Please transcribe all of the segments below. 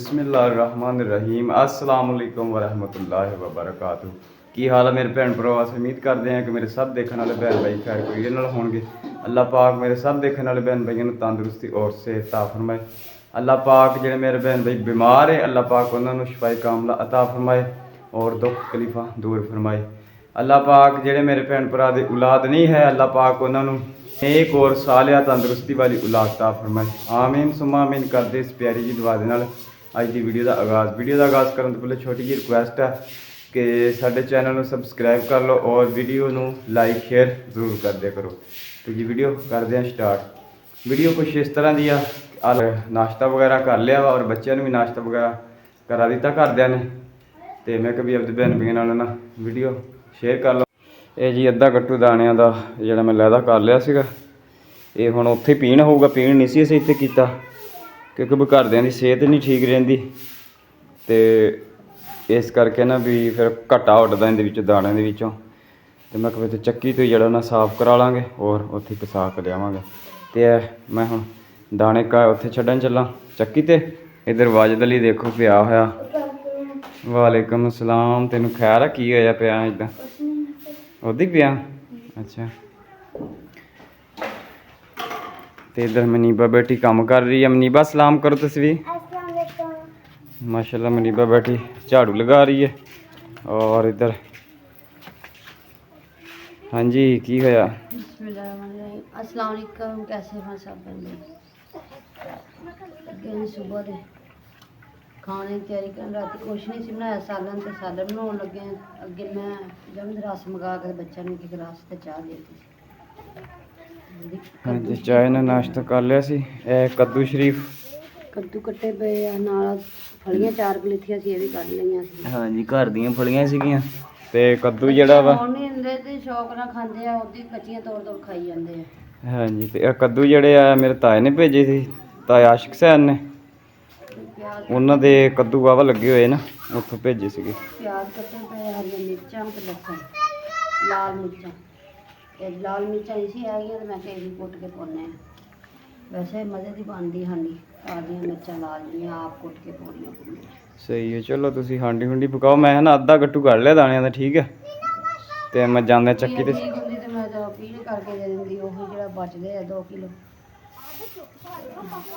बिस्मिल्लाहिर्रहमानिर्रहीम अस्सलाम वालेकुम वरहमतुल्लाहि वबरकातुहू। की हाल है मेरे भैन भरावां, उम्मीद करते हैं कि मेरे सब देखने वाले भैन भाई खैर खैरियत नाल होणगे। अल्लाह पाक मेरे सब देखने वाले भैन भाइयों को तंदुरुस्ती और सेहत अता फरमाए। अल्लाह पाक जिहड़े मेरे भैन भाई बीमार है अल्लाह पाक उन्होंने शिफाए कामला अता फरमाए और दुख तकलीफां दूर फरमाए। अल्लाह पाक जिहड़े मेरे भैन भरा दी औलाद नहीं है अल्लाह पाक उन्होंने एक और सालिया तंदुरुस्ती वाली औलाद अता फरमाए। आमीन सुम्मा आमीन करदे इस प्यारी जी दुआ दे नाल अज की वीडियो का आगाज़ करने तो पहले छोटी जी रिक्वेस्ट है कि साडे चैनल को सबसक्राइब कर लो और वीडियो को लाइक शेयर जरूर कर दिया करो। तो जी वीडियो करते हैं स्टार्ट। वीडियो कुछ इस तरह दी नाश्ता वगैरह कर लिया वा और बच्चों ने भी नाश्ता वगैरह करा दिता घरदियां ने, तो मैं कभी अपने भैन भाइयों नाल ना वीडियो शेयर कर लो। ये जी अद्धा कट्टू दाणियां दा जिहड़ा मैं लैदा कर लिया सीगा, ये हुण उत्थे पीण होऊगा, पीण नहीं सी असीं इत्थे कीता क्योंकि घरदियां दी सेहत नहीं ठीक रहिंदी ते इस करके ना भी फिर घट्टा उठदा इहदे विचों दाणियां दे विचों, ते मैं कहा चक्की तो जड़ा ना साफ करा लांगे और उत्थे पिसा के लियावांगे। ते मैं हुण दाणे का उत्थे छड्डन चला चक्की ते। इधर वाजिद अली देखो पिया होया। वालेकुम अस्सलाम। तेनू खैर है की होया पिया इदां उदी पिया? अच्छा। तो इधर मनीबा बेटी काम कर रही है। मनीबा सलाम करो तुसी भी। माशाल्लाह मनीबा बेटी झाड़ू लगा रही है। और इधर हाँ जी की होया? अस्सलाम वालेकुम, कैसे हैं सब बंदे? सुबह के खाने की तैयारी कर, रात कुछ नहीं सी बनाया, सालन तो सालन बनाने लगे हैं। अगे मैं जब रस मंगा के बच्चों ने एक गिलास ते चाह दी थी। हाँ जी चाय ने नाश्ता कर लिया सी। कद्दू शरीफ कद्दू कट्टे पे नाल फलियां चार गलिथियां सी, ये भी कढ लईयां सी। हाँ जी घर दियां फलियां सीगियां ते कद्दू जड़ा वा नहीं हुंदे ते शौक नाल खांदे आ, ओदी कच्चियां तोड़ तोड़ खाई जांदे आ। हाँ जी। ते कद्दू जड़े आ मेरे ताए ने भेजे सी, ताए आशिक सैन ने, उन्होंने दे कद्दू वावा लगे हुए ना उत्थों भेजे सीगे। प्याज कट्टे पे, हरी मिर्चां ते लसन, लाल मिर्चां लाल मिर्चां इसी आ गई तो मैं कहा भी कुट के पाने। वैसे मज़े की बनती हांडी, कालियां मिर्चां लाल जियां आप कुट के पाउणियां पूरियां। सही है। चलो तुसी हांडी हुंडी पकाओ, मैं है ना अद्धा कट्टू कर लिया दाणियां दा। ठीक है ते मैं जांदा चक्की ते ठीक हुंदी ते मैं तो पील करके दे दिंदी, ओही जिहड़ा बचदे आ 2 किलो।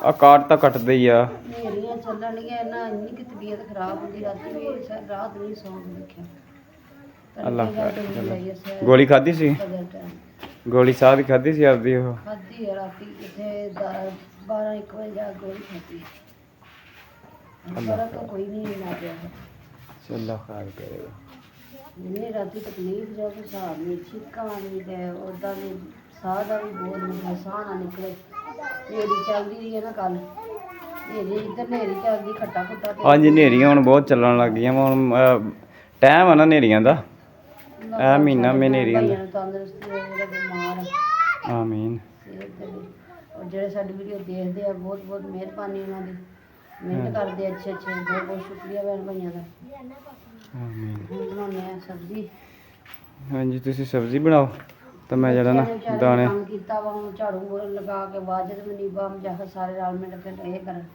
आ काट तां कटदे ही आ। नेरियां चलन लगियां ना, इन्नी कि तबीयत खराब हुंदी, राती भी रात नहीं सौं देखिया। अल्लाह गोली खाधी सी, गोली साह दी खाधी सी आपदी ओह खाधी है राती किथे 12-1 बजे जा गोली खाधी। फर्क कोई नहीं ना पिया। चलो खैर करेगा। इन्नी राती तकलीफ जो कोई हिसाब नहीं, छिक्कां नहीं ते उदा भी साह दा भी बहुत निकले, साह ना निकले। नेरी चलदी रही है ना कल, नेरी इधर नेरी चलदी खट्टा खुट्टा। हाँ जी नेरियां हुण बहुत चलन लग गईयां। हुण टाइम है ना नेरियां दा, ए महीना में नेरियां दा। तंदुरुस्ती होवे जेहड़े बीमार। आमीन। और जेहड़े साडी वीडियो देखते हैं बहुत बहुत मेहरबानी उन्होंने दी, मेहनत करते अच्छे अच्छे, बहुत बहुत शुक्रिया भैन भाइयों का। बनाने सब्जी। हाँ जी तुसी सब्जी बनाओ तो मैं जरा ना दाने काम कीता वा, हुण झाड़ू लगा के वाजिद मनीबा जाकर सारे रल मिल के ये करन।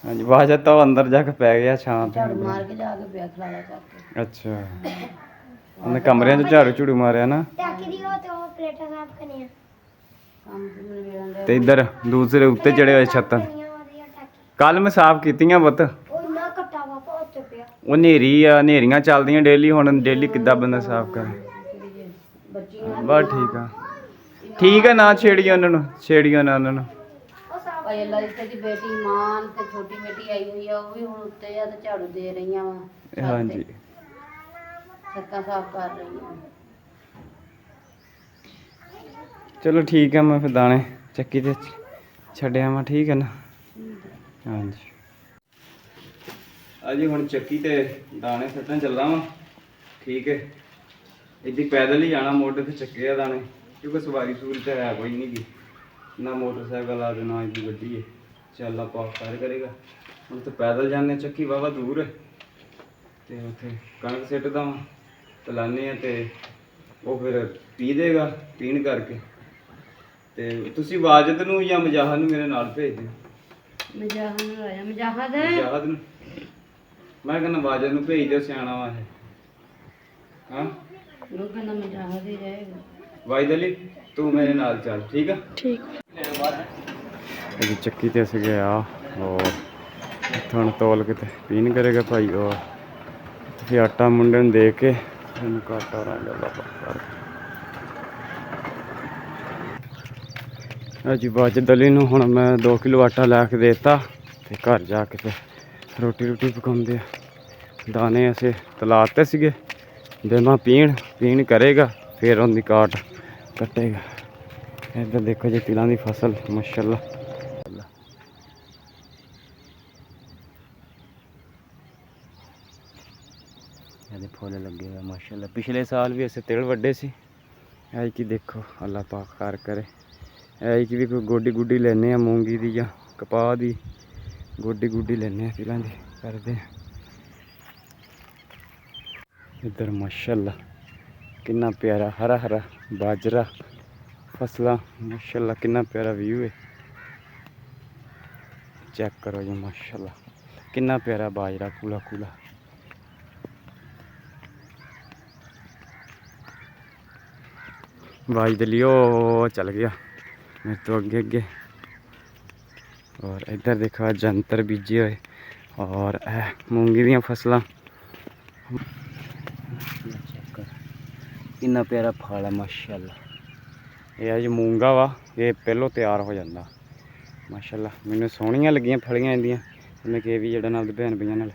हाँ जी वाजिद तो अंदर जाके पै गया छां ते। झाड़ू मार के जाके पिया खलाया जाके। अच्छा उन्हें कमरे च झाड़ू झूड़ू मारिया ना। ते इधर दूसरे उत्ते चढ़े हुए छत कल मैं साफ कीतियां पुत्त। वो नेरी आ, नेरियां चलदियां डेली, हुण डेली किद्दां बंदा साफ करे। बस ठीक है ना छेड़ियो उन्होंने, छेड़ियो ना उन्होंने। ललिता दी बेटी मान ते छोटी बेटी आई हुई है, वो भी हुण उत्ते आ ते झाड़ू दे रही वा। हाँ जी छत्तां साफ कर रही हैं। चलो ठीक है मैं फिर दाने चक्की ते छड्डिया वा। ठीक है ना? हाँ जी अजी हुण चक्की ते दाने सट्टन चला वा। ठीक है इदी पैदल ही जाना, मोटे ते चक्के आ दाने क्योंकि सवारी सूरी तो है कोई नहीं की, ना मोटरसाइकिल आ ना इतनी गड्डी है। चल आप खैर करेगा। हम तो पैदल जाने, चक्की वाहवा दूर है तो उत्थे कणक सिटदा वा पिलाने तो वो फिर पी देगा। पीण करके तो तुसी वाजिद नूं या मजाहर नूं मेरे नाल भेज दिओ। ਮਜਾਹਦ ਨੂੰ ਆਇਆ ਮਜਾਹਦ ਯਾਦ ਨੂੰ ਮੈਂ ਕਹਿੰਦਾ ਬਾਜੇ ਨੂੰ ਭੇਜ ਦਿਓ, ਸਿਆਣਾ ਵਾ ਇਹ। ਹਾਂ ਉਹ ਕਹਿੰਦਾ ਮਜਾਹਦ ਹੀ ਰਹੇਗਾ। ਵਾਇਦਲੀ ਤੂੰ ਮੇਰੇ ਨਾਲ ਚੱਲ, ਠੀਕ ਆ। ਠੀਕ। ਅਜੀ ਚੱਕੀ ਤੇ ਅਸੀਂ ਗਏ ਆ ਔਰ ਇੱਥੋਂ ਤੋਲ ਕੇ ਤੇ ਪੀਣ ਕਰੇਗਾ ਭਾਈ। ਔਰ ਫਿਰ ਆਟਾ ਮੁੰਡੇ ਨੂੰ ਦੇ ਕੇ ਇਹਨੂੰ ਕਾਟਾ ਰੰਗ ਬਾਬਾ ਅਜੀ ਬਾਜ ਦਲੀ ਨੂੰ ਹੁਣ ਮੈਂ 2 ਕਿਲੋ ਆਟਾ ਲੈ ਕੇ ਦੇਤਾ ਤੇ ਘਰ ਜਾ ਕੇ ਤੇ ਰੋਟੀ ਪਕਾਉਂਦੇ ਆ। ਦਾਣੇ ਅਸੀਂ ਤਲਾਤੇ ਸੀਗੇ, ਦੇਵਾਂ ਪੀਣ ਕਰੇਗਾ ਫਿਰ ਉਹਦੀ ਕਾਟ ਕੱਟੇਗਾ। ਇੱਧਰ ਦੇਖੋ ਜੀ ਤਿਲਾਂ ਦੀ ਫਸਲ ਮਾਸ਼ਾਅੱਲਾ। ਇਹਦੇ ਫੁੱਲ ਲੱਗੇ ਹੋਏ ਮਾਸ਼ਾਅੱਲਾ। ਪਿਛਲੇ ਸਾਲ ਵੀ ਅਸੀਂ ਤਿਲ ਵੱਡੇ ਸੀ, ਐਤਕੀ ਦੇਖੋ ਅੱਲਾ ਪਾਕ ਖਾਰ ਕਰੇ। ਐਤਕੀ ਵੀ ਕੋਈ ਗੋਡੀ ਗੁੱਡੀ ਲੈਂਦੇ ਆ ਮੂੰਗੀ ਦੀ ਜਾਂ ਕਪਾਹ ਦੀ, ਗੋਡੀ ਲੈਂਦੇ ਆ ਤਿਲਾਂ ਦੀ ਕਰਦੇ ਆ। ਇੱਧਰ ਮਾਸ਼ਾਅੱਲਾ ਕਿੰਨਾ ਪਿਆਰਾ ਹਰਾ ਹਰਾ ਬਾਜਰਾ ਫਸਲਾਂ ਮਾਸ਼ਾਅੱਲਾ, ਕਿੰਨਾ ਪਿਆਰਾ ਵਿਊ ਹੈ। ਚੈੱਕ ਕਰੋ ਜੀ ਮਾਸ਼ਾਅੱਲਾ ਕਿੰਨਾ ਪਿਆਰਾ ਬਾਜਰਾ ਕੂਲਾ। ਬਾਜ ਦਲਿਓ ਚੱਲ ਗਿਆ ਮੇਰੇ ਤੋਂ ਅੱਗੇ। ਔਰ ਇੱਧਰ ਦੇਖੋ ਜੰਤਰ ਬੀਜੇ ਹੋਏ ਔਰ ਇਹ ਮੂੰਗੀ ਦੀਆਂ ਫਸਲਾਂ। ਕਿੰਨਾ ਪਿਆਰਾ ਫਲ ਹੈ ਮਾਸ਼ਾਅੱਲਾ। ਇਹ ਅੱਜ ਮੂੰਗਾ ਵਾ, ਇਹ ਪਹਿਲੋਂ ਤਿਆਰ ਹੋ ਜਾਂਦਾ ਮਾਸ਼ਾਅੱਲਾ। ਮੈਨੂੰ ਸੋਹਣੀਆਂ ਲੱਗੀਆਂ ਫਲੀਆਂ ਇਹਦੀਆਂ, ਮੈਂ ਕਿਹਾ ਵੀ ਜਿਹੜਾ ਨਾਲ ਭੈਣ ਭਈਆਂ ਨਾਲ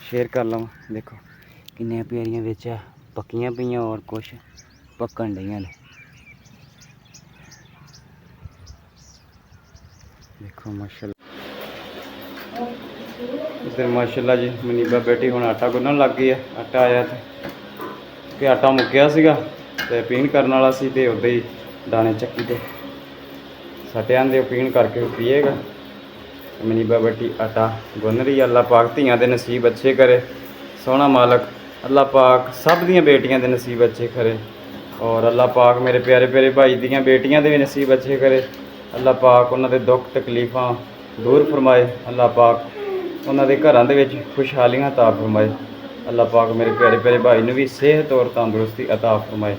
ਸ਼ੇਅਰ ਕਰ ਲਵਾਂ। ਦੇਖੋ ਕਿੰਨੀਆਂ ਪਿਆਰੀਆਂ ਵਿੱਚ ਪੱਕੀਆਂ ਪਈਆਂ ਔਰ ਕੁਛ ਪੱਕਣ ਡਈਆਂ ਨੇ। ਦੇਖੋ ਮਾਸ਼ਾਅੱਲਾ ਇੱਧਰ ਮਾਸ਼ਾਅੱਲਾ ਜੀ ਮਨੀਬਾ ਬੇਟੀ ਹੁਣ ਆਟਾ ਗੁੰਨਣ ਲੱਗ ਗਈ ਹੈ। ਆਟਾ ਆਇਆ ਤੇ ਆਟਾ ਮੁੱਕਿਆ ਸੀਗਾ ਤੇ ਪੀਣ ਕਰਨ ਵਾਲਾ ਸੀ ਤੇ ਉੱਦਾਂ ਹੀ ਦਾਣੇ ਚੱਕੀ ਤੇ ਸਟਿਆਂ ਦੇ ਪੀਣ ਕਰਕੇ ਪੀਏਗਾ। ਮਨੀਬਾ ਬੇਟੀ ਆਟਾ ਗੁੰਨ ਰਹੀ ਹੈ। ਅੱਲਾ ਪਾਕ ਧੀਆਂ ਦੇ ਨਸੀਬ ਅੱਛੇ ਕਰੇ, ਸੋਹਣਾ ਮਾਲਕ ਅੱਲਾ ਪਾਕ ਸਭ ਦੀਆਂ ਬੇਟੀਆਂ ਦੇ ਨਸੀਬ ਅੱਛੇ ਕਰੇ। ਔਰ ਅੱਲਾ ਪਾਕ ਮੇਰੇ ਪਿਆਰੇ ਭਾਈ ਦੀਆਂ ਬੇਟੀਆਂ ਦੇ ਵੀ ਨਸੀਬ ਅੱਛੇ ਕਰੇ। ਅੱਲਾ ਪਾਕ ਉਹਨਾਂ ਦੇ ਦੁੱਖ ਤਕਲੀਫਾਂ ਦੂਰ ਫਰਮਾਏ। ਅੱਲਾ ਪਾਕ ਉਹਨਾਂ ਦੇ ਘਰਾਂ ਦੇ ਵਿੱਚ ਖੁਸ਼ਹਾਲੀਆਂ ਅਤਾ ਫਰਮਾਏ। ਅੱਲਾ ਪਾਕ ਮੇਰੇ ਪਿਆਰੇ ਭਾਈ ਨੂੰ ਵੀ ਸਿਹਤ ਔਰ ਤੰਦਰੁਸਤੀ ਅਤਾ ਫਰਮਾਏ,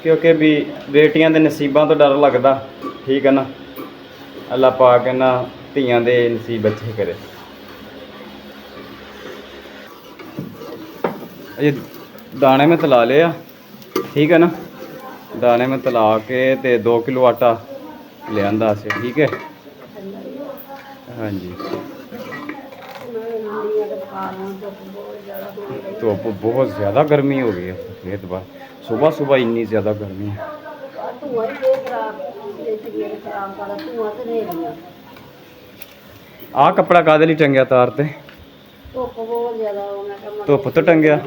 ਕਿਉਂਕਿ ਵੀ ਬੇਟੀਆਂ ਦੇ ਨਸੀਬਾਂ ਤੋਂ ਡਰ ਲੱਗਦਾ, ਠੀਕ ਹੈ ਨਾ। ਅੱਲਾ ਪਾਕ ਇਹਨਾਂ ਧੀਆਂ ਦੇ ਨਸੀਬ ਅੱਛੇ ਕਰੇ। ਇਹ ਦਾਣੇ ਮੈਂ ਤਲਾ ਲਏ ਆ, ਠੀਕ ਹੈ ਨਾ। ਦਾਣੇ ਮੈਂ ਤਲਾ ਕੇ ਤੇ 2 ਕਿਲੋ ਆਟਾ ਲਿਆਂਦਾ ਸੀ, ਠੀਕ ਹੈ। ਹਾਂਜੀ ਧੁੱਪ ਬਹੁਤ ਜ਼ਿਆਦਾ ਗਰਮੀ ਹੋ ਗਈ ਹੈ। ਫਿਰ ਦੁਬਾਰਾ ਸੁਬਾਹ ਇੰਨੀ ਜ਼ਿਆਦਾ ਗਰਮੀ ਹੈ। ਆਹ ਕੱਪੜਾ ਕਾਹਦੇ ਲਈ ਟੰਗਿਆ ਤਾਰ ਤੇ? ਧੁੱਪ ਤੋਂ ਟੰਗਿਆ।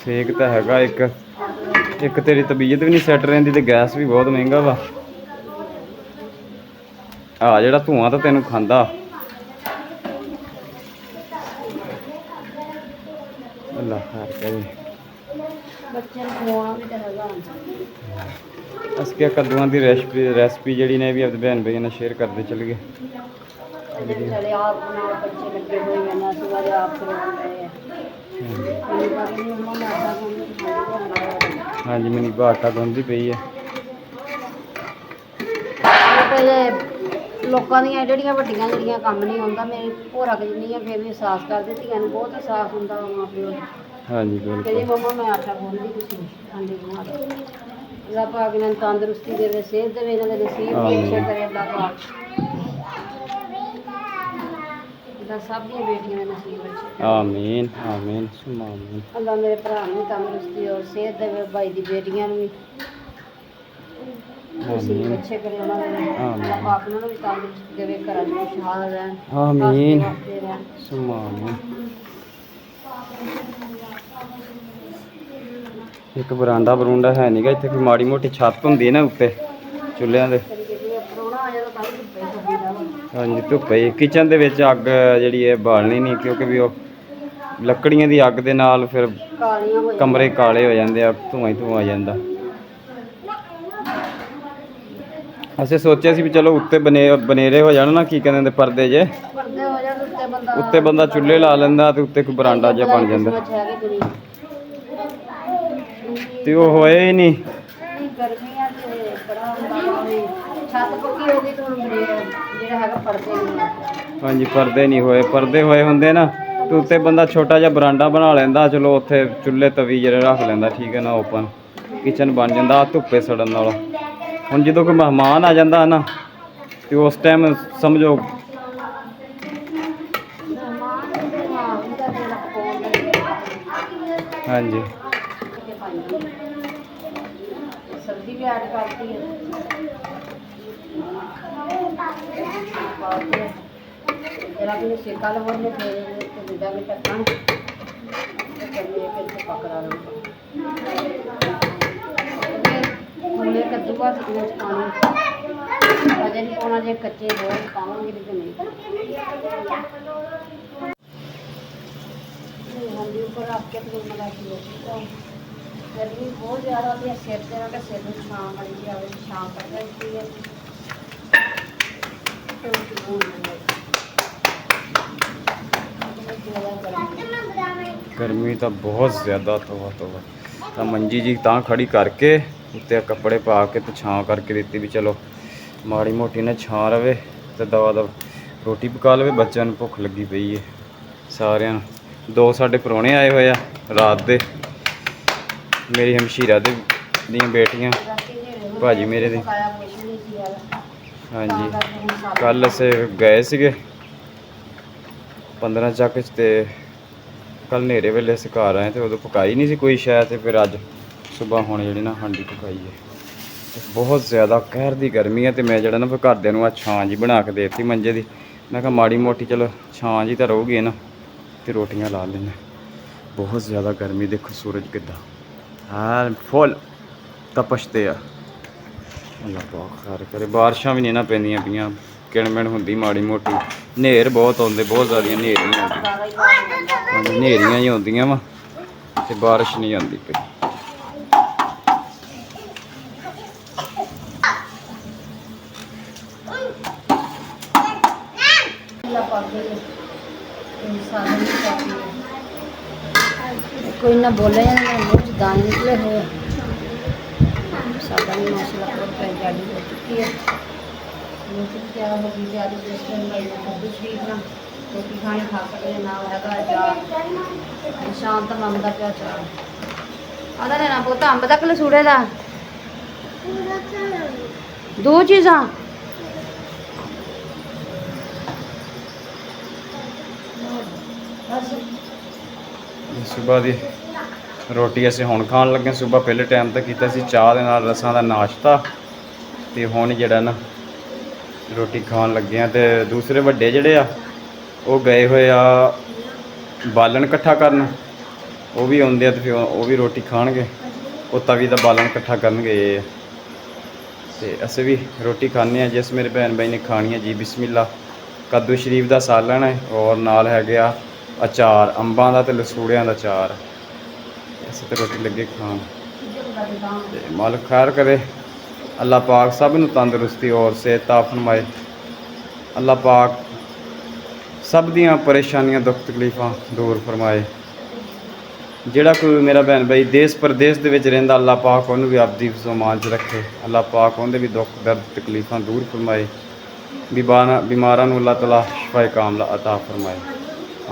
ਸੇਕ ਤਾਂ ਹੈਗਾ ਇੱਕ ਤੇਰੀ ਤਬੀਅਤ ਵੀ ਨਹੀਂ ਸੈੱਟ ਰਹਿੰਦੀ ਤੇ ਗੈਸ ਵੀ ਬਹੁਤ ਮਹਿੰਗਾ ਵਾ। ਆ ਜਿਹੜਾ ਧੂਆਂ ਤਾਂ ਤੈਨੂੰ ਖਾਂਦਾ। ਅੱਲਾ ਖੈਰ ਕਰੇ। ਅਸੀਂ ਕੱਦੂਆਂ ਦੀ ਰੈਸਪੀ ਜਿਹੜੀ ਨੇ ਵੀ ਆਪਣੇ ਭੈਣ ਭਾਈਆਂ ਨਾਲ ਸ਼ੇਅਰ ਕਰਦੇ ਚੱਲ ਗਏ। ਹਾਂਜੀ ਮਨੀਬਾ ਆਟਾ ਗੁੰਨਦੀ ਪਈ ਹੈ। ਲੋਕਾਂ ਦੀਆਂ ਜਿਹੜੀਆਂ ਵੱਡੀਆਂ ਕੰਮ ਨਹੀਂ ਹੁੰਦਾ, ਮੇਰੀ ਭੋਰਾ ਜਿੰਨੀ ਆ ਫਿਰ ਵੀ ਅਹਿਸਾਸ ਕਰਦੇ। ਧੀਆਂ ਨੂੰ ਬਹੁਤ ਅਹਿਸਾਸ ਹੁੰਦਾ ਵਾ ਮਾਂ ਪਿਓ ਦਾ। ਹਾਂਜੀ ਕਹਿੰਦੀ ਮੰਮਾ ਮੈਂ ਆਟਾ ਗੁੰਨਦੀ, ਤੁਸੀਂ ਆਂਡੇ ਬਣਾ ਦਿਓ। ਅੱਲਾ ਪਾਕ ਇਹਨਾਂ ਨੂੰ ਤੰਦਰੁਸਤੀ ਦੇਵੇ, ਸਿਹਤ ਦੇਵੇ, ਇਹਨਾਂ ਦੇ ਨਸੀਬ ਵੀ ਅੱਛੇ ਕਰੇ। ਅੱਲਾ ਪਾਕ ਅੱਲਾ ਸਭ ਦੀਆਂ ਬੇਟੀਆਂ ਦੇ ਨਸੀਬ ਅੱਛੇ। ਆਮੀਨ ਆਮੀਨ ਸੁਮਾ ਆਮੀਨ। ਅੱਲਾ ਮੇਰੇ ਭਰਾ ਨੂੰ ਤੰਦਰੁਸਤੀ ਔਰ ਸਿਹਤ ਦੇਵੇ, ਭਾਈ ਦੀ ਬੇਟੀਆਂ ਨੂੰ ਵੀ ਨਸੀਬ ਅੱਛੇ ਕਰੇ। ਉਹਨਾਂ ਦੇ ਅੱਲਾ ਪਾਕ ਉਹਨਾਂ ਨੂੰ ਵੀ ਤੰਦਰੁਸਤੀ ਦੇਵੇ, ਘਰਾਂ 'ਚ ਖੁਸ਼ਹਾਲ ਰਹਿਣ। ਆਮੀਨ ਸੁਮਾ ਆਮੀਨ। ਇੱਕ ਬਰਾਂਡਾ ਹੈ ਨਹੀਂਗਾ ਇੱਥੇ, ਕੋਈ ਮਾੜੀ ਮੋਟੀ ਛੱਤ ਹੁੰਦੀ ਨਾ ਉੱਤੇ ਚੁੱਲ੍ਹਿਆਂ ਦੇ। ਹਾਂਜੀ ਧੁੱਪੇ ਕਿਚਨ ਦੇ ਵਿੱਚ ਅੱਗ ਜਿਹੜੀ ਹੈ ਬਾਲਣੀ ਨਹੀਂ, ਕਿਉਂਕਿ ਵੀ ਉਹ ਲੱਕੜੀਆਂ ਦੀ ਅੱਗ ਦੇ ਨਾਲ ਫਿਰ ਕਮਰੇ ਕਾਲੇ ਹੋ ਜਾਂਦੇ ਆ, ਧੂੰਆਂ ਹੀ ਧੂੰਆਂ ਆ ਜਾਂਦਾ। ਅਸੀਂ ਸੋਚਿਆ ਸੀ ਵੀ ਚਲੋ ਉੱਤੇ ਬਨੇਰੇ ਹੋ ਜਾਣ ਨਾ, ਕੀ ਕਹਿੰਦੇ ਨੇ, ਪਰਦੇ ਜੇ ਪਰਦੇ ਹੋ ਜਾਣ ਉੱਤੇ ਬੰਦਾ ਚੁੱਲ੍ਹੇ ਲਾ ਲੈਂਦਾ ਤੇ ਉੱਤੇ ਕੋਈ ਬਰਾਂਡਾ ਜਿਹਾ ਬਣ ਜਾਂਦਾ, ਤੇ ਉਹ ਹੋਇਆ ਹੀ ਨਹੀਂ। ਗਰਮੀਆਂ ਤੇ ਬੜਾ ਹੁੰਦਾ ਵਾ ਵੀ ਛੱਤ ਪੱਕੀ ਹੋ ਗਈ ਤੇ ਹੁਣ ਜਿਹੜਾ ਹੈਗਾ ਪਰਦੇ ਨਹੀਂ। ਹਾਂਜੀ, ਪਰਦੇ ਨਹੀਂ ਹੋਏ, ਪਰਦੇ ਹੋਏ ਹੁੰਦੇ ਨਾ ਤੇ ਉੱਤੇ ਬੰਦਾ ਛੋਟਾ ਜਿਹਾ ਬਰਾਂਡਾ ਬਣਾ ਲੈਂਦਾ, ਚਲੋ ਉੱਥੇ ਚੁੱਲ੍ਹੇ ਤਵੀ ਜਿਹੜੇ ਰੱਖ ਲੈਂਦਾ, ਠੀਕ ਹੈ ਨਾ, ਓਪਨ ਕਿਚਨ ਬਣ ਜਾਂਦਾ ਧੁੱਪੇ ਸੜਨ ਨਾਲੋਂ। ਹੁਣ ਜਦੋਂ ਕੋਈ ਮਹਿਮਾਨ ਆ ਜਾਂਦਾ ਨਾ ਤੇ ਉਸ ਟਾਈਮ ਸਮਝੋ ਹਾਂਜੀ ਸਬਜ਼ੀ ਵੀ ਐਡ ਕਰਤੀ ਹੈ, ਜਰਾ ਵੀ ਸੇਕਾ ਲਵਾਉਣੇ ਫਿਰ ਦੂਜਾ ਵੀ ਟੱਕਣ ਤੇ ਚੱਲੇ ਫਿਰ ਪਕੜਾ ਲਵਾਂਗੇ। ਉਹਨੇ ਕੱਦੂਆ ਵਿੱਚ ਪਾਣੀ ਅਜੇ ਨਹੀਂ ਪਾਉਣਾ, ਜੇ ਕੱਚੇ ਬਹੁਤ ਪਾਵਾਂਗੇ ਤੇ ਨਹੀਂ। ਹਾਂਜੀ, ਉੱਪਰ ਰੱਖ ਕੇ ਤੇ ਮਲਾ ਕੀ ਹੈ। ਗਰਮੀ ਬਹੁਤ ਜ਼ਿਆਦਾ ਹੁੰਦੀ ਹੈ, ਸਿਰ ਤੇ ਨਾ ਕਿ ਸਿਰ ਨੂੰ ਛਾਂ ਮਾਰੀ ਦੀ ਆਵੇ, ਛਾਂ ਪੈ ਜਾਂਦੀ ਹੈ। ਗਰਮੀ ਤਾਂ ਬਹੁਤ ਜ਼ਿਆਦਾ ਤੋਬਾ ਤਾਂ ਮੰਜੀ ਜੀ ਤਾਂ ਖੜੀ ਕਰਕੇ ਉੱਤੇ ਕੱਪੜੇ ਪਾ ਕੇ ਤੇ ਛਾਂ ਕਰਕੇ ਦਿੱਤੀ ਵੀ ਚਲੋ ਮਾੜੀ ਮੋਟੀ ਨੇ ਛਾਂ ਰਵੇ ਤੇ ਦਵਾ ਦਵ ਰੋਟੀ ਪਕਾ ਲਵੇ। ਬੱਚਿਆਂ ਨੂੰ ਭੁੱਖ ਲੱਗੀ ਪਈ ਹੈ ਸਾਰਿਆਂ ਨੂੰ। 2 ਸਾਡੇ ਪ੍ਰਾਹੁਣੇ ਆਏ ਹੋਏ ਆ ਰਾਤ ਦੇ, ਮੇਰੀ ਹਮਸ਼ੀਰਾ ਦੀਆਂ ਬੇਟੀਆਂ, ਭਾਜੀ ਮੇਰੇ ਦੇ। ਹਾਂਜੀ, ਕੱਲ੍ਹ ਅਸੀਂ ਗਏ ਸੀਗੇ 15 ਚੱਕ 'ਚ ਤੇ ਕੱਲ੍ਹ ਹਨੇਰੇ ਵੇਲੇ ਅਸੀਂ ਘਰ ਆਏ ਤੇ ਉਦੋਂ ਪਕਾਈ ਨਹੀਂ ਸੀ ਕੋਈ ਸ਼ਾਇਦ, ਤੇ ਫਿਰ ਅੱਜ ਸੁਬਾਹ ਹੁਣ ਜਿਹੜੀ ਨਾ ਹਾਂਡੀ ਪਕਾਈ ਹੈ। ਬਹੁਤ ਜ਼ਿਆਦਾ ਕਹਿਰ ਦੀ ਗਰਮੀ ਹੈ ਤੇ ਮੈਂ ਜਿਹੜਾ ਨਾ ਫਿਰ ਘਰਦਿਆਂ ਨੂੰ ਆ ਛਾਂ ਜੀ ਬਣਾ ਕੇ ਦੇ ਦਿੱਤੀ ਮੰਜੇ ਦੀ। ਮੈਂ ਕਿਹਾ ਮਾੜੀ ਮੋਟੀ ਚਲੋ ਛਾਂ ਜੀ ਤਾਂ ਰਹੂਗੀ ਨਾ ਤੇ ਰੋਟੀਆਂ ਲਾ ਲੈਂਦੇ। ਬਹੁਤ ਜ਼ਿਆਦਾ ਗਰਮੀ, ਦੇਖੋ ਸੂਰਜ ਕਿੱਦਾਂ ਹਾਂ ਫੁੱਲ ਤਪਸ਼ਤੇ ਆ। ਅੱਲਾ ਪਾਕ ਖੈਰ ਕਰੇ, ਬਾਰਿਸ਼ਾਂ ਵੀ ਨਹੀਂ ਨਾ ਪੈਂਦੀਆਂ ਪਈਆਂ, ਕਿਣਮਿਣ ਹੁੰਦੀ ਮਾੜੀ ਮੋਟੀ, ਹਨੇਰ ਬਹੁਤ ਆਉਂਦੇ, ਬਹੁਤ ਜ਼ਿਆਦੀਆਂ ਹਨੇਰੀਆਂ ਆਉਂਦੀਆਂ, ਹਨੇਰੀਆਂ ਹੀ ਆਉਂਦੀਆਂ ਵਾ ਤੇ ਬਾਰਿਸ਼ ਨਹੀਂ ਆਉਂਦੀ ਪਈ। ਕੋਈ ਨਾ ਬੋਲੇ ਮੂੰਹ 'ਚ ਦਾਣੇ ਨਿਕਲੇ ਹੋਏ। ਸਾਡਾ ਵੀ ਮਸਲਾ ਬਹੁਤ ਪੈ ਜਾਣੀ ਹੋ ਚੁੱਕੀ ਹੈ। ਰੋਟੀ ਤਿਆਰ ਹੋ ਗਈ, ਤਿਆਰੀ ਜਿਸ ਤਰ੍ਹਾਂ ਕੱਦੂ ਸ਼ਰੀਫ ਨਾਲ ਰੋਟੀ ਖਾਣੀ ਖਾ ਸਕਦੇ ਨਾਲ ਹੈਗਾ ਚਾਰ, ਸ਼ਾਮ ਤਾਂ ਮੰਗਦਾ ਪਿਆ ਚਾਰ। ਆਦਾ ਲੈਣਾ ਪੁੱਤ ਅੰਬ ਦਾ ਕਲਸੂੜੇ ਦਾ 2 ਚੀਜ਼ਾਂ। ਸੁਬਾਹ ਦੀ ਰੋਟੀ ਅਸੀਂ ਹੁਣ ਖਾਣ ਲੱਗੇ। ਸੁਬਾਹ ਪਹਿਲੇ ਟਾਈਮ ਤਾਂ ਕੀਤਾ ਸੀ ਚਾਹ ਦੇ ਨਾਲ ਰਸਾਂ ਦਾ ਨਾਸ਼ਤਾ, ਤੇ ਹੁਣ ਜਿਹੜਾ ਨਾ ਰੋਟੀ ਖਾਣ ਲੱਗੇ ਆ। ਤੇ ਦੂਸਰੇ ਵੱਡੇ ਜਿਹੜੇ ਆ ਉਹ ਗਏ ਹੋਏ ਆ ਬਾਲਣ ਇਕੱਠਾ ਕਰਨ, ਉਹ ਵੀ ਆਉਂਦੇ ਆ ਤੇ ਫਿਰ ਉਹ ਵੀ ਰੋਟੀ ਖਾਣਗੇ। ਉਹ ਤਵੀ ਦਾ ਬਾਲਣ ਇਕੱਠਾ ਕਰਨਗੇ ਤੇ ਅਸੀਂ ਵੀ ਰੋਟੀ ਖਾਂਦੇ ਹਾਂ। ਜਿਸ ਮੇਰੇ ਭੈਣ ਭਾਈ ਨੇ ਖਾਣੀ ਹੈ ਜੀ ਬਿਸਮਿਲ੍ਲਾ। ਕੱਦੂ ਸ਼ਰੀਫ ਦਾ ਸਾਲਣ ਹੈ ਔਰ ਨਾਲ ਹੈਗੇ ਆ ਅਚਾਰ ਅੰਬਾਂ ਦਾ ਤੇ ਲਸੂੜਿਆਂ ਦਾ ਅਚਾਰ। ਅਸੀਂ ਤਾਂ ਰੋਟੀ ਲੱਗੇ ਖਾਣ ਤੇ ਮਾਲਕ ਖੈਰ ਕਰੇ। ਅੱਲਾਹ ਪਾਕ ਸਭ ਨੂੰ ਤੰਦਰੁਸਤੀ ਔਰ ਸਿਹਤ ਫਰਮਾਏ। ਅੱਲਾਹ ਪਾਕ ਸਭ ਦੀਆਂ ਪਰੇਸ਼ਾਨੀਆਂ ਦੁੱਖ ਤਕਲੀਫਾਂ ਦੂਰ ਫਰਮਾਏ। ਜਿਹੜਾ ਕੋਈ ਮੇਰਾ ਭੈਣ ਭਾਈ ਦੇਸ਼ ਪ੍ਰਦੇਸ਼ ਦੇ ਵਿੱਚ ਰਹਿੰਦਾ, ਅੱਲਾਹ ਪਾਕ ਉਹਨੂੰ ਵੀ ਆਪਦੀ ਸਮਾਨ 'ਚ ਰੱਖੇ। ਅੱਲਾਹ ਪਾਕ ਉਹਦੇ ਵੀ ਦੁੱਖ ਦਰਦ ਤਕਲੀਫਾਂ ਦੂਰ ਫਰਮਾਏ। ਬਿਮਾਰਾਂ ਨੂੰ ਅੱਲਾਹ ਤਾਲਾ ਸ਼ਿਫਾਏ ਕਾਮਲਾ ਅਤਾ ਫਰਮਾਏ।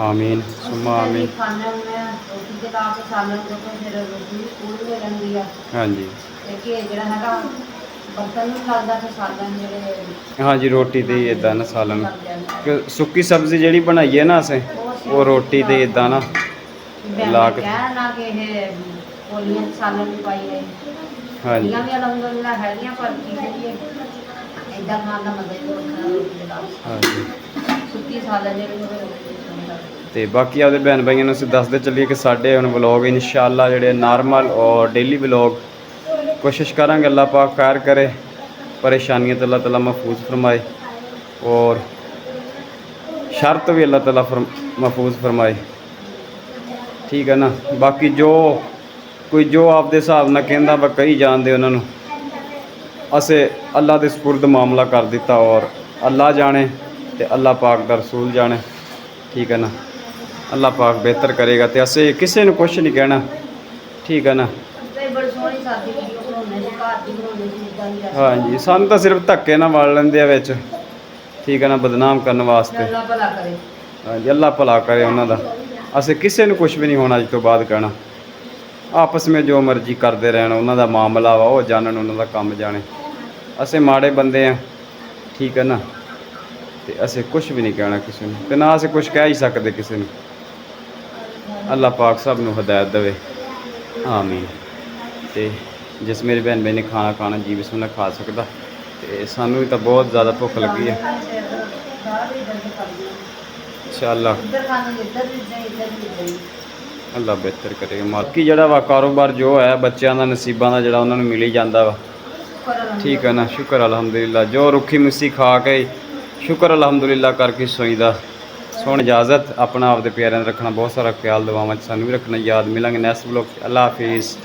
ਆਮੀਨ ਸੁਮਾ ਆਮੀਨ। ਹਾਂਜੀ ਹਾਂਜੀ, ਰੋਟੀ ਤੇ ਹੀ ਇੱਦਾਂ ਨਾ ਸਾਲਨ ਸੁੱਕੀ ਸਬਜ਼ੀ ਜਿਹੜੀ ਬਣਾਈ ਹੈ ਨਾ ਅਸੀਂ ਉਹ ਰੋਟੀ ਤੇ ਇੱਦਾਂ ਨਾ ਲਾ ਕੇ। ਹਾਂਜੀ ਤੇ ਬਾਕੀ ਆਪਦੇ ਭੈਣ ਭਾਈਆਂ ਨੂੰ ਅਸੀਂ ਦੱਸਦੇ ਚੱਲੀਏ ਕਿ ਸਾਡੇ ਹੁਣ ਵਲੋਗ ਇਨਸ਼ਾਅੱਲਾ ਜਿਹੜੇ ਨਾਰਮਲ ਔਰ ਡੇਲੀ ਵਲੋਗ ਕੋਸ਼ਿਸ਼ ਕਰਾਂਗੇ। ਅੱਲਾਹ ਪਾਕ ਖੈਰ ਕਰੇ, ਪਰੇਸ਼ਾਨੀਆਂ ਤੋਂ ਅੱਲਾਹ ਤਾਲਾ महफूज फरमाए और शर तो भी अल्लाह ताला महफूज फरमाए। ठीक है ना। बाकी जो कोई जो आपके हिसाब ਨਾਲ ਕਹਿੰਦਾ ਵਾ ਕਹੀ ਜਾਣਦੇ ਉਹਨਾਂ ਨੂੰ ਅਸੀਂ ਅੱਲਾ ਦੇ ਸਪੁਰਦ ਮਾਮਲਾ ਕਰ ਦਿੱਤਾ ਔਰ ਅੱਲਾ ਜਾਣੇ ਤੇ ਅੱਲਾ ਪਾਕ ਦਾ ਰਸੂਲ ਜਾਣੇ। ਠੀਕ ਹੈ ਨਾ, ਅੱਲਾ ਪਾਕ ਬਿਹਤਰ ਕਰੇਗਾ ਤੇ ਅਸੀਂ ਕਿਸੇ ਨੂੰ ਕੁਛ ਨਹੀਂ ਕਹਿਣਾ। ਠੀਕ ਹੈ ਨਾ। ਤੇ ਬੜੀ ਸੋਹਣੀ ਸਾਦੀ ਵੀਡੀਓ ਬਣਾਉਂਦੇ ਸੀ, ਘਰ ਦੀ ਬਣਾਉਂਦੇ ਸੀ ਇਦਾਂ ਦੀ ਰੈਸਪੀ। ਹਾਂਜੀ, ਸਾਨੂੰ ਤਾਂ ਸਿਰਫ ਧੱਕੇ ਨਾਲ ਵੜ ਲੈਂਦੇ ਆ ਵਿੱਚ। ਠੀਕ ਹੈ ਨਾ, ਬਦਨਾਮ ਕਰਨ ਵਾਸਤੇ। ਅੱਲਾ ਭਲਾ ਕਰੇ। ਹਾਂਜੀ, ਅੱਲਾ ਭਲਾ ਕਰੇ ਉਹਨਾਂ ਦਾ। ਅਸੀਂ ਕਿਸੇ ਨੂੰ ਕੁਛ ਵੀ ਨਹੀਂ ਹੋਣਾ ਅੱਜ ਤੋਂ ਬਾਅਦ ਕਹਿਣਾ। ਆਪਸ ਵਿੱਚ ਜੋ ਮਰਜ਼ੀ ਕਰਦੇ ਰਹਿਣ, ਉਹਨਾਂ ਦਾ ਮਾਮਲਾ ਵਾ, ਉਹ ਜਾਣਨ, ਉਹਨਾਂ ਦਾ ਕੰਮ ਜਾਣੇ। ਅਸੀਂ ਮਾੜੇ ਬੰਦੇ ਆ। ਠੀਕ ਹੈ ਨਾ, ਤੇ ਅਸੀਂ ਕੁਛ ਵੀ ਨਹੀਂ ਕਹਿਣਾ ਕਿਸੇ ਨੂੰ, ਤੇ ਨਾ ਅਸੀਂ ਕੁਛ ਕਹਿ ਹੀ ਸਕਦੇ ਕਿਸੇ ਨੂੰ। ਅੱਲਾ ਪਾਕ ਸਭ ਨੂੰ ਹਦਾਇਤ ਦੇਵੇ, ਆਮੀਨ। ਤੇ ਜਿਸ ਮੇਰੇ ਭੈਣ ਭਾਈ ਨੇ ਖਾਣਾ ਖਾਣਾ ਜੀ ਬਿਸਮਿਲ੍ਲਾ ਖਾ ਸਕਦਾ। ਤੇ ਸਾਨੂੰ ਵੀ ਤਾਂ ਬਹੁਤ ਜ਼ਿਆਦਾ ਭੁੱਖ ਲੱਗੀ ਹੈ। ਇੰਸ਼ਾਅੱਲਾ ਇੱਧਰ ਖਾਣੇ ਇੱਧਰ ਵੀ ਇਦਾਂ, ਇੱਧਰ ਵੀ ਇਦਾਂ ਹੀ। ਅੱਲਾ ਬਿਹਤਰ ਕਰੇਗਾ। ਬਾਕੀ ਜਿਹੜਾ ਵਾ ਕਾਰੋਬਾਰ ਜੋ ਹੈ ਬੱਚਿਆਂ ਦਾ ਨਸੀਬਾਂ ਦਾ ਜਿਹੜਾ ਉਹਨਾਂ ਨੂੰ ਮਿਲ ਹੀ ਜਾਂਦਾ ਵਾ। ਠੀਕ ਹੈ ਨਾ, ਸ਼ੁਕਰ ਅਲਹਮਦੁਲਿਲਾ। ਜੋ ਰੁੱਖੀ ਮਿੱਸੀ ਖਾ ਕੇ ਸ਼ੁਕਰ ਅਲਹਮਦੁਲਿਲਾ ਕਰਕੇ ਸੋਈਦਾ। ਸੋਹਣ ਇਜਾਜ਼ਤ। ਆਪਣਾ ਆਪਦੇ ਪਿਆਰਿਆਂ ਦਾ ਰੱਖਣਾ ਬਹੁਤ ਸਾਰਾ ਖਿਆਲ, ਦੁਆਵਾਂ 'ਚ ਸਾਨੂੰ ਵੀ ਰੱਖਣਾ। ਯਾਦ ਮਿਲਾਂਗੇ ਨੈਕਸਟ ਵਲੋਗ 'ਚ। ਅੱਲਾ ਹਾਫਿਜ਼।